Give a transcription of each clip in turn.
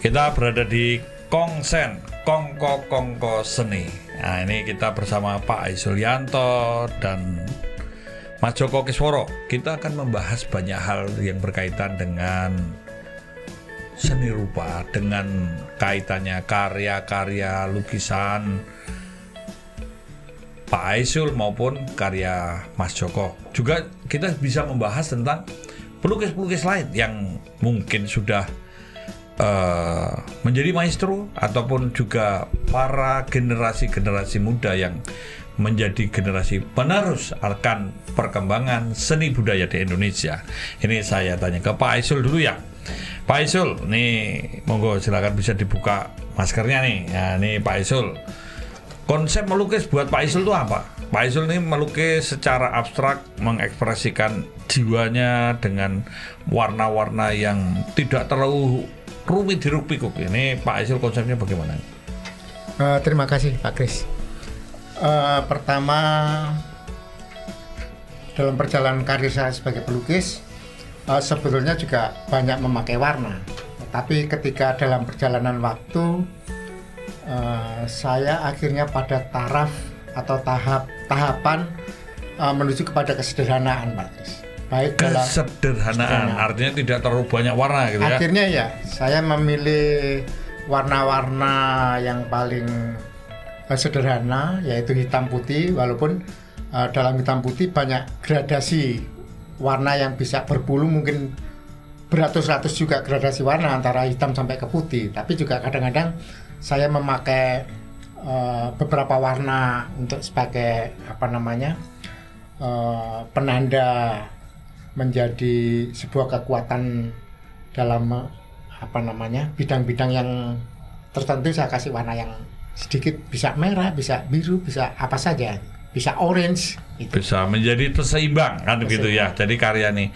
Kita berada di Kongsen, Kongko Seni. Nah, ini kita bersama Pak Aizulyanto dan Mas Joko Kisworo. Kita akan membahas banyak hal yang berkaitan dengan seni rupa, dengan kaitannya karya-karya lukisan Pak Aizul maupun karya Mas Joko. Juga kita bisa membahas tentang pelukis-pelukis lain yang mungkin sudah menjadi maestro, ataupun juga para generasi-generasi muda yang menjadi generasi penerus akan perkembangan seni budaya di Indonesia. Ini saya tanya ke Pak Aizul dulu ya. Pak Aizul, nih monggo silakan bisa dibuka maskernya nih. Nah, nih Pak Aizul. Konsep melukis buat Pak Aizul itu apa? Pak Aizul ini melukis secara abstrak, mengekspresikan jiwanya dengan warna-warna yang tidak terlalu rumit diruk-pikuk. Ini Pak Aizul konsepnya bagaimana? Terima kasih Pak Kris. Pertama, dalam perjalanan karir saya sebagai pelukis, sebetulnya juga banyak memakai warna. Tapi ketika dalam perjalanan waktu, saya akhirnya pada taraf atau tahapan menuju kepada kesederhanaan, Pak Kris. Baik kesederhanaan, artinya tidak terlalu banyak warna gitu ya. Akhirnya ya, saya memilih warna-warna yang paling sederhana, yaitu hitam putih, walaupun dalam hitam putih banyak gradasi warna yang bisa berbulu, mungkin beratus-ratus juga gradasi warna antara hitam sampai ke putih. Tapi juga kadang-kadang saya memakai beberapa warna untuk sebagai penanda menjadi sebuah kekuatan dalam bidang-bidang yang tertentu. Saya kasih warna yang sedikit, bisa merah, bisa biru, bisa apa saja, bisa orange gitu. Bisa menjadi terseimbang kan begitu ya. Jadi karya nih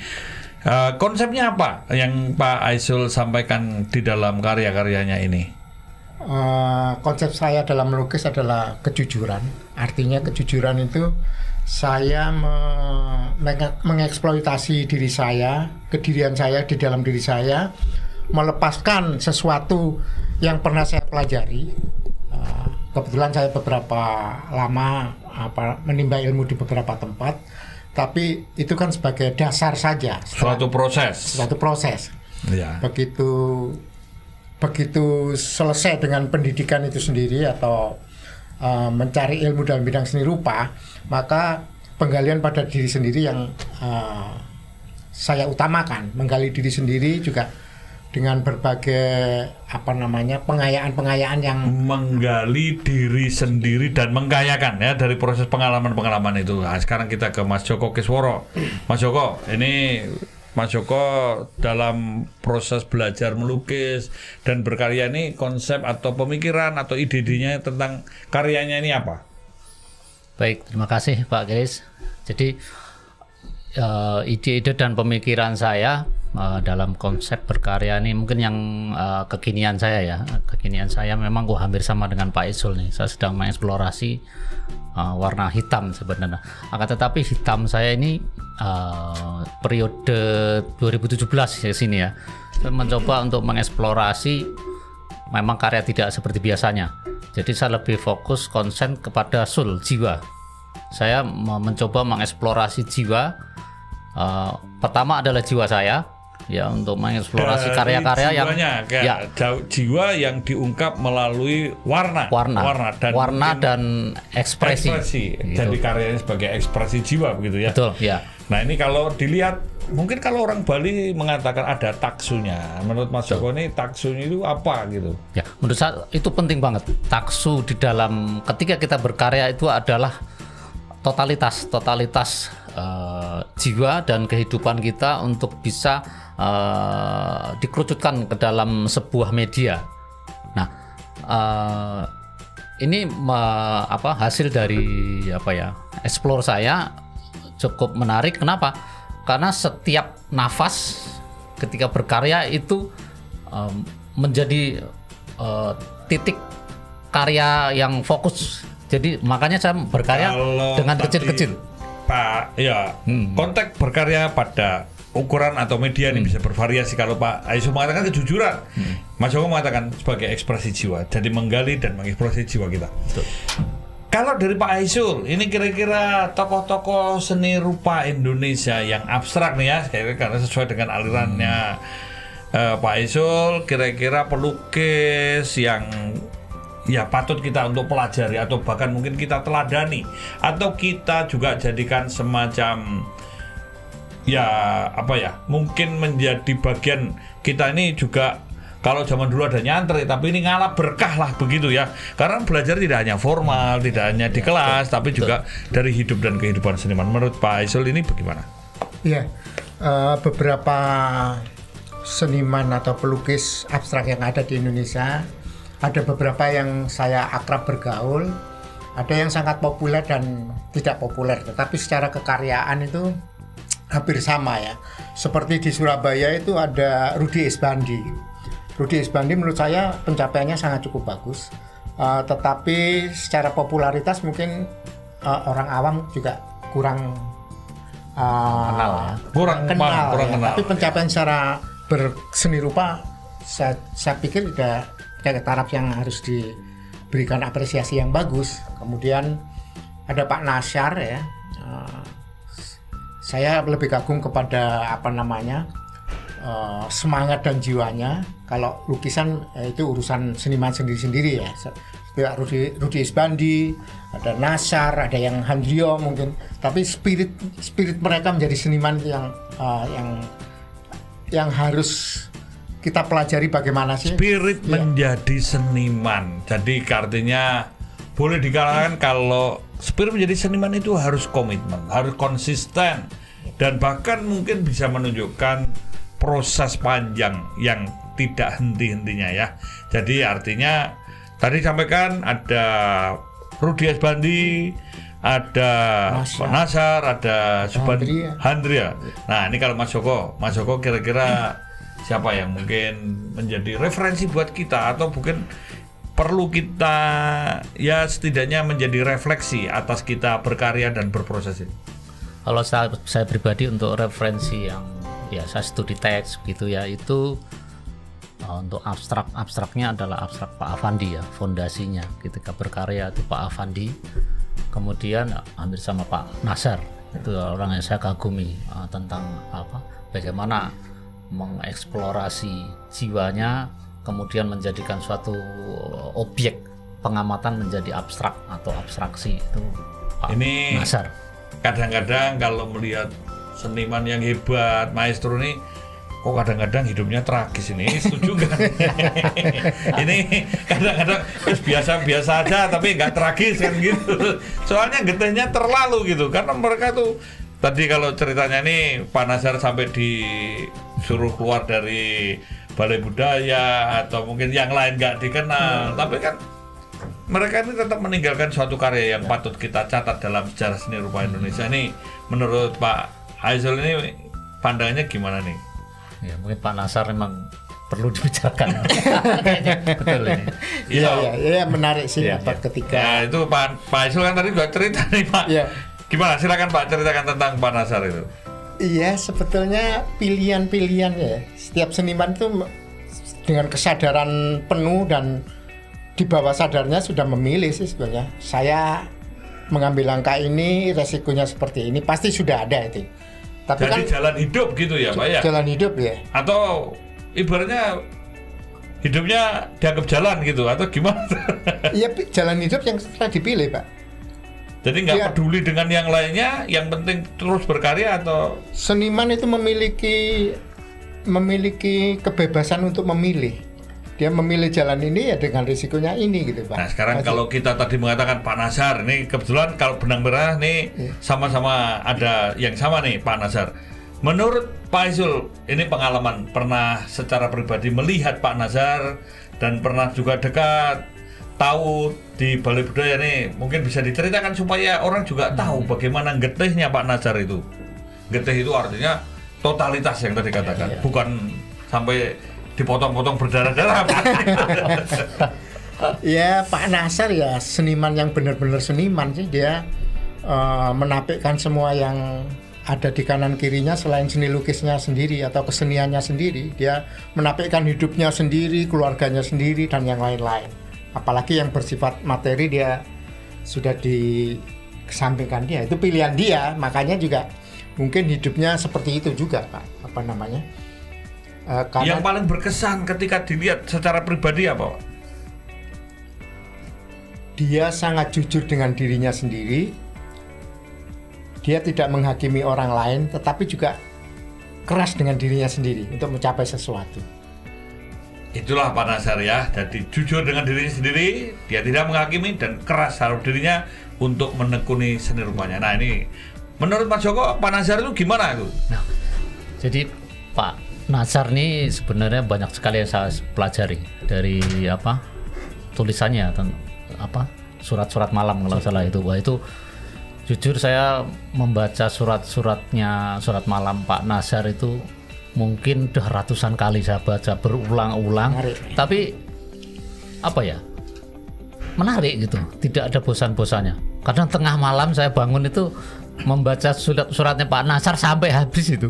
konsepnya apa yang Pak Aizul sampaikan di dalam karya-karyanya ini? Konsep saya dalam melukis adalah kejujuran. Artinya kejujuran itu saya mengeksploitasi diri saya, kedirian saya di dalam diri saya, melepaskan sesuatu yang pernah saya pelajari. Kebetulan saya beberapa lama menimba ilmu di beberapa tempat, tapi itu kan sebagai dasar saja. Suatu proses. Ya. Begitu selesai dengan pendidikan itu sendiri atau mencari ilmu dalam bidang seni rupa, maka penggalian pada diri sendiri yang saya utamakan. Menggali diri sendiri juga dengan berbagai pengayaan yang menggali diri sendiri dan mengkayakan ya dari proses pengalaman itu. Nah, sekarang kita ke Mas Joko Kisworo. Mas Joko, ini Mas Joko dalam proses belajar melukis dan berkarya ini, konsep atau pemikiran atau ide-idenya tentang karyanya ini apa? Baik, terima kasih Pak Kris. Jadi ide-ide dan pemikiran saya dalam konsep berkarya ini mungkin yang kekinian saya ya. Kekinian saya memang hampir sama dengan Pak Aizul nih. Saya sedang mengeksplorasi warna hitam sebenarnya. Akan tetapi hitam saya ini periode 2017 ya sini ya. Saya mencoba untuk mengeksplorasi memang karya tidak seperti biasanya. Jadi saya lebih fokus konsen kepada soul, jiwa. Saya mencoba mengeksplorasi jiwa. Pertama adalah jiwa saya, ya, untuk mengeksplorasi karya-karya yang jiwa yang diungkap melalui warna dan ekspresi. Gitu. Jadi karyanya sebagai ekspresi jiwa begitu ya. Betul, ya. Nah, ini kalau dilihat, mungkin kalau orang Bali mengatakan ada taksunya. Menurut Mas Joko ini taksunya itu apa gitu? Ya, menurut saya itu penting banget. Taksu di dalam ketika kita berkarya itu adalah totalitas jiwa dan kehidupan kita untuk bisa dikerucutkan ke dalam sebuah media. Nah, ini hasil dari explore saya cukup menarik. Kenapa? Karena setiap nafas ketika berkarya itu menjadi titik karya yang fokus. Jadi makanya saya berkarya dengan kecil-kecil. Pak, ya, konteks berkarya pada ukuran atau media ini bisa bervariasi. Kalau Pak Aisul mengatakan kejujuran, Mas Joko mengatakan sebagai ekspresi jiwa, jadi menggali dan mengekspresi jiwa kita. Betul. Kalau dari Pak Aisul, ini kira-kira tokoh-tokoh seni rupa Indonesia yang abstrak nih ya, karena sesuai dengan alirannya Pak Aisul, kira-kira pelukis yang ya patut kita untuk pelajari atau bahkan mungkin kita teladani atau kita juga jadikan semacam ya apa ya, mungkin menjadi bagian kita ini juga. Kalau zaman dulu ada nyantri, tapi ini ngalah berkah lah begitu ya. Karena belajar tidak hanya formal, tidak hanya di kelas, tapi juga dari hidup dan kehidupan seniman. Menurut Pak Aisul ini bagaimana? Iya, beberapa seniman atau pelukis abstrak yang ada di Indonesia, ada beberapa yang saya akrab bergaul, ada yang sangat populer dan tidak populer. Tetapi secara kekaryaan itu hampir sama ya. Seperti di Surabaya itu ada Rudi Esbandi. Rudi Esbandi menurut saya pencapaiannya sangat cukup bagus, tetapi secara popularitas mungkin orang awam juga kurang kurang kenal. Tapi pencapaian secara berseni rupa saya pikir udah ke taraf yang harus diberikan apresiasi yang bagus. Kemudian ada Pak Nasyar ya, saya lebih kagum kepada semangat dan jiwanya. Kalau lukisan itu urusan seniman sendiri-sendiri ya. Rudi Esbandi, ada Nasyar, ada yang Handrio mungkin. Tapi spirit mereka menjadi seniman yang harus kita pelajari bagaimana sih. Spirit menjadi seniman. Jadi artinya boleh dikatakan kalau spirit menjadi seniman itu harus komitmen, harus konsisten, dan bahkan mungkin bisa menunjukkan proses panjang yang tidak henti-hentinya ya. Jadi artinya tadi sampaikan ada Rudi Esbandi, ada Nasyar, ada Handria. Nah ini kalau Mas Joko kira-kira siapa yang mungkin menjadi referensi buat kita atau mungkin perlu kita ya setidaknya menjadi refleksi atas kita berkarya dan berproses ini? Kalau saya pribadi untuk referensi yang ya saya studi teks gitu ya, itu untuk abstraknya adalah abstrak Pak Afandi ya, fondasinya ketika berkarya itu Pak Afandi. Kemudian hampir sama Pak Nasyar, itu orang yang saya kagumi tentang bagaimana mengeksplorasi jiwanya kemudian menjadikan suatu objek pengamatan menjadi abstrak atau abstraksi, itu Pak Nasyar. Kadang-kadang kalau melihat seniman yang hebat, maestro ini kok kadang-kadang hidupnya tragis ini. Setuju nggak? Ini kadang-kadang biasa-biasa aja tapi nggak tragis kan gitu. Soalnya getihnya terlalu gitu. Karena mereka tuh tadi kalau ceritanya nih Pak Nasyar sampai disuruh keluar dari Balai Budaya atau mungkin yang lain nggak dikenal. Tapi kan mereka ini tetap meninggalkan suatu karya yang patut kita catat dalam sejarah seni rupa Indonesia. Ini menurut Pak Aisul ini pandangannya gimana nih? Ya mungkin Pak Nasyar memang perlu dibicarakan. Betul ini. Iya menarik sih ketika. Nah itu Pak Aisul kan tadi juga cerita nih Pak. Ya. Gimana? Silakan Pak ceritakan tentang Pak Nasyar itu. Iya sebetulnya pilihan-pilihan ya. Setiap seniman itu dengan kesadaran penuh dan di bawah sadarnya sudah memilih sih sebenarnya. Saya mengambil langkah ini, resikonya seperti ini, pasti sudah ada itu. Tapi jadi kan jalan hidup gitu ya Pak ya? Jalan hidup ya. Atau ibaratnya hidupnya dianggap jalan gitu atau gimana? Iya jalan hidup yang sudah dipilih Pak. Jadi nggak peduli dengan yang lainnya, yang penting terus berkarya atau? Seniman itu memiliki kebebasan untuk memilih. Dia memilih jalan ini ya dengan risikonya ini gitu Pak. Nah sekarang kalau kita tadi mengatakan Pak Nasyar, ini kebetulan kalau benang merah nih sama-sama ada yang sama nih Pak Nasyar. Menurut Pak Aisul, ini pengalaman pernah secara pribadi melihat Pak Nasyar dan pernah juga dekat tahu di Balai Budaya nih, mungkin bisa diceritakan supaya orang juga tahu bagaimana getihnya Pak Nasyar itu. Getih itu artinya totalitas yang tadi katakan, bukan sampai dipotong-potong berdarah-darah. Ya Pak Nasyar ya seniman yang benar-benar seniman sih, dia menampilkan semua yang ada di kanan kirinya selain seni lukisnya sendiri atau keseniannya sendiri, dia menampilkan hidupnya sendiri, keluarganya sendiri, dan yang lain-lain. Apalagi yang bersifat materi dia sudah dikesampingkan dia, itu pilihan dia, makanya juga mungkin hidupnya seperti itu juga, Pak. Apa namanya? Karena yang paling berkesan ketika dilihat secara pribadi apa, Pak? Dia sangat jujur dengan dirinya sendiri. Dia tidak menghakimi orang lain, tetapi juga keras dengan dirinya sendiri untuk mencapai sesuatu. Itulah Pak Nazar ya, jadi jujur dengan dirinya sendiri, dia tidak menghakimi dan keras terhadap dirinya untuk menekuni seni rupanya. Nah ini, menurut Pak Joko, Pak Nazar itu gimana itu? Nah, jadi Pak Nazar ini sebenarnya banyak sekali yang saya pelajari dari tulisannya, surat-surat malam kalau salah itu. Wah itu jujur saya membaca surat malam Pak Nazar itu mungkin udah ratusan kali saya baca berulang-ulang. Tapi menarik gitu, tidak ada bosan-bosannya. Kadang tengah malam saya bangun itu membaca suratnya Pak Nazar sampai habis itu.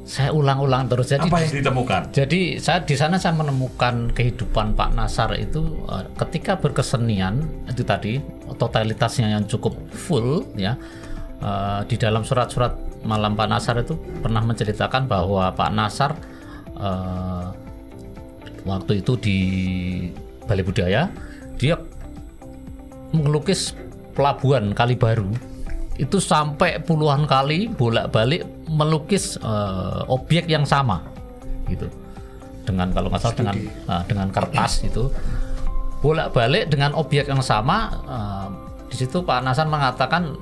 Saya ulang-ulang terus. Jadi apa yang ditemukan? Jadi saya di sana saya menemukan kehidupan Pak Nazar itu ketika berkesenian itu tadi totalitasnya yang cukup full ya. Di dalam surat-surat malam Pak Nazar itu pernah menceritakan bahwa Pak Nazar waktu itu di Balai Budaya dia melukis pelabuhan Kali Baru itu sampai puluhan kali bolak-balik melukis objek yang sama gitu, dengan kalau nggak salah dengan kertas itu bolak-balik dengan objek yang sama. Di situ Pak Nazar mengatakan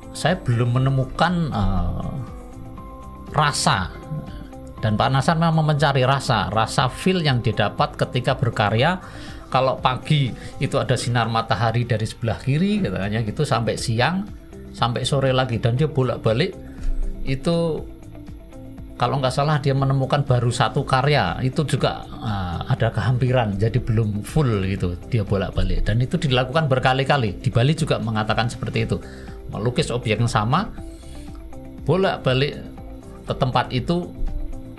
saya belum menemukan rasa, dan Pak Nazar memang mencari rasa feel yang didapat ketika berkarya. Kalau pagi itu ada sinar matahari dari sebelah kiri katanya gitu sampai siang sampai sore lagi, dan dia bolak-balik itu kalau nggak salah dia menemukan baru satu karya itu juga ada kehampiran, jadi belum full gitu, dia bolak-balik, dan itu dilakukan berkali-kali. Di Bali juga mengatakan seperti itu, melukis objek yang sama bolak-balik ke tempat itu,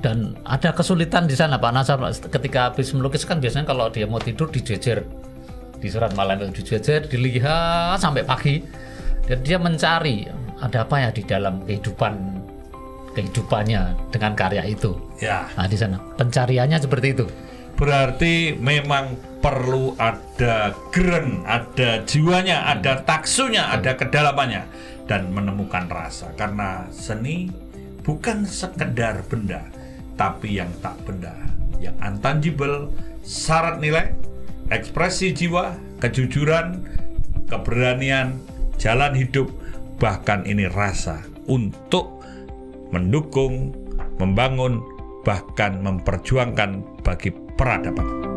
dan ada kesulitan di sana Pak Nazar ketika habis melukis kan biasanya kalau dia mau tidur dijejer di surat malam itu, dijejer dilihat sampai pagi. Dan dia mencari ada apa ya di dalam kehidupannya dengan karya itu. Ya. Nah di sana pencariannya seperti itu. Berarti memang perlu ada geren, ada jiwanya, ada taksunya, ada kedalamannya, dan menemukan rasa. Karena seni bukan sekedar benda, tapi yang tak benda, yang intangible, syarat nilai, ekspresi jiwa, kejujuran, keberanian, jalan hidup, bahkan ini rasa untuk mendukung, membangun, bahkan memperjuangkan bagi peradaban.